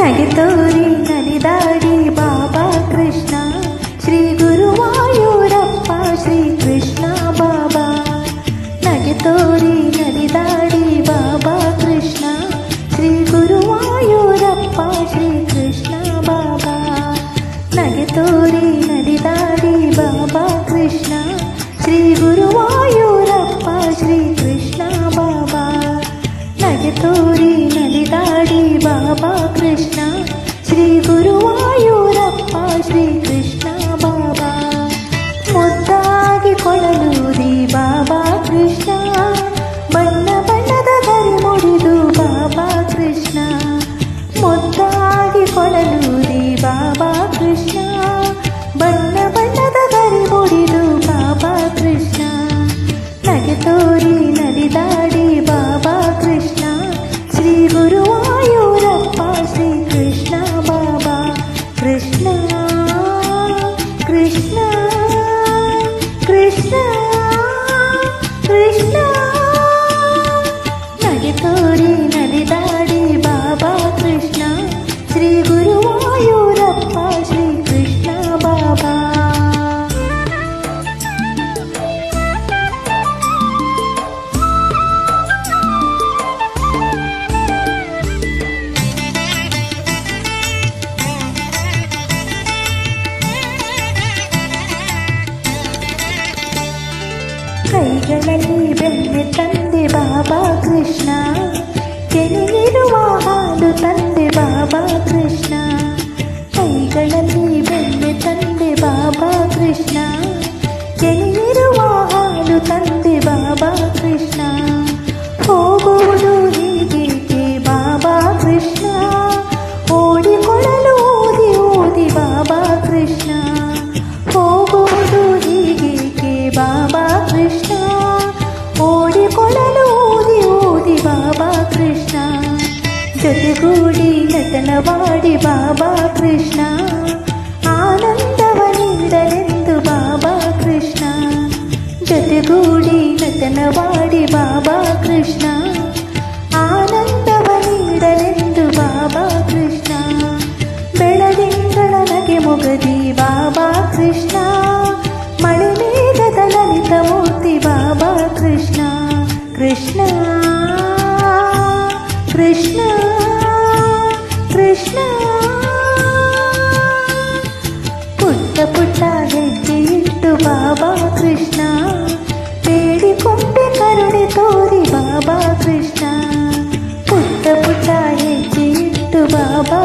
ನಗೆ ತೋರಿ ನಲಿದಾಡಿ ಬಾಬಾ ಕೃಷ್ಣ ಶ್ರೀ ಗುರುವಾಯೂರಪ್ಪ ಶ್ರೀ ಕೃಷ್ಣ ಬಾಬಾ. ನಗೆ ತೋರಿ ನಲಿದಾಡಿ ಬಾಬಾ ಕೃಷ್ಣ ಶ್ರೀ ಗುರುವಾಯೂರಪ್ಪ ಶ್ರೀ ಕೃಷ್ಣ ಬಾಬಾ. ನಗೆ ತೋರಿ ನಲಿದಾಡಿ ಬಾಬಾ ಕೃಷ್ಣ ಶ್ರೀ ಗುರುವಾಯೂರಪ್ಪ ಶ್ರೀ ಕೃಷ್ಣ ಬಾಬಾ. ನಗೆ ತೋರಿ ನಲಿದಾಡಿ ಬಾಬಾ ಕೃಷ್ಣ ಶ್ರೀ ಗುರುವಾಯೂರಪ್ಪ ಶ್ರೀ ಕೃಷ್ಣ ಬಾಬಾ. ಮುದ್ದಾಗಿ ಕೊಳಲೂದಿ ಬಾಬಾ ಕೃಷ್ಣ ಬಣ್ಣ ಬಣ್ಣದ ಗರಿ ಮುಡಿದು ಬಾಬಾ ಕೃಷ್ಣ. ಮುದ್ದಾಗಿ ಕೊಳಲೂದಿ ಬಾಬಾ ಕೃಷ್ಣ ಬಣ್ಣ ಬಣ್ಣದ ಗರಿ ಮುಡಿದು ಬಾಬಾ ಕೃಷ್ಣ. ನಗೆ ತೋರಿ ನಲಿದಾಡಿ ಬಾಬಾ ಕೃಷ್ಣ ಶ್ರೀ ಗುರುವಾಯೂರಪ್ಪ ಶ್ರೀ ಕೃಷ್ಣ ಬಾಬಾ. ಕೃಷ್ಣ ಕೃಷ್ಣ ಕೃಷ್ಣ ಕೃಷ್ಣ. ನಗೆ ತೋರಿ ನಲಿದಾಡಿ ಬಾಬಾ ಕೃಷ್ಣ ಶ್ರೀ ಗುರುವಾಯೂರಪ್ಪ ಶ್ರೀ ಕೃಷ್ಣ ಬಾಬಾ. ಕೈಗಳಲ್ಲಿ ಬೆಣ್ಣೆ ತಂದೆ ಬಾಬಾ ಕೃಷ್ಣ ಕೆನೆಯಿರುವ ಹಾಲು ತಂದೆ ಬಾಬಾ ಕೃಷ್ಣ. ಕೈಗಳಲ್ಲಿ ಬೆಣ್ಣೆ ತಂದೆ ಬಾಬಾ ಕೃಷ್ಣ ಕೆನೆಯಿರುವ ಹಾಲು ತಂದೆ ಬಾಬಾ ಕೃಷ್ಣ. ಹೋಗುವುದು ಹೀಗೇಕೆ ಬಾಬಾ ಕೃಷ್ಣ ಓಡಿಕೊಳ್ಳಲು ಓದಿ ಓದಿ ಬಾಬಾ ಕೃಷ್ಣ. ಹೋಗುವುದು ಹೀಗೇಕೆ ಬಾಬಾ ಕೃಷ್ಣ ಓಡಿಕೊಳ್ಳಲು ಓದಿ ಓದಿ ಬಾಬಾ ಕೃಷ್ಣ. ಜೊತೆಗೂಡಿ ನಟನವಾಡಿ ಬಾಬಾ ಕೃಷ್ಣ ಆನಂದವ ನೀಡಲೆಂದು ಬಾಬಾ ಕೃಷ್ಣ. ಜೊತೆಗೂಡಿ ನಟನವಾಡಿ ಬಾಬಾ ಕೃಷ್ಣ ಆನಂದವ ನೀಡಲೆಂದು ಬಾಬಾ ಕೃಷ್ಣ. ಬೆಳದಿಂಗಳ ನಗೆ ಮೊಗದಿ ಬಾಬಾ ಕೃಷ್ಣ ಮಳೆ ಮೇಘದ ಲಲಿತ ಮೂರ್ತಿ ಬಾಬಾ ಕೃಷ್ಣ. ಕೃಷ್ಣ ಕೃಷ್ಣ ಕೃಷ್ಣ. ಪುಟ್ಟ ಪುಟ್ಟ ಹೆಜ್ಜೆ ಇಟ್ಟು ಬಾಬಾ ಕೃಷ್ಣ ಬೇಡಿಕೊಂಡೆ ಕರುಣೆ ತೋರಿ ಬಾಬಾ ಕೃಷ್ಣ. ಪುಟ್ಟ ಪುಟ್ಟ ಹೆಜ್ಜೆ ಇಟ್ಟು ಬಾಬಾ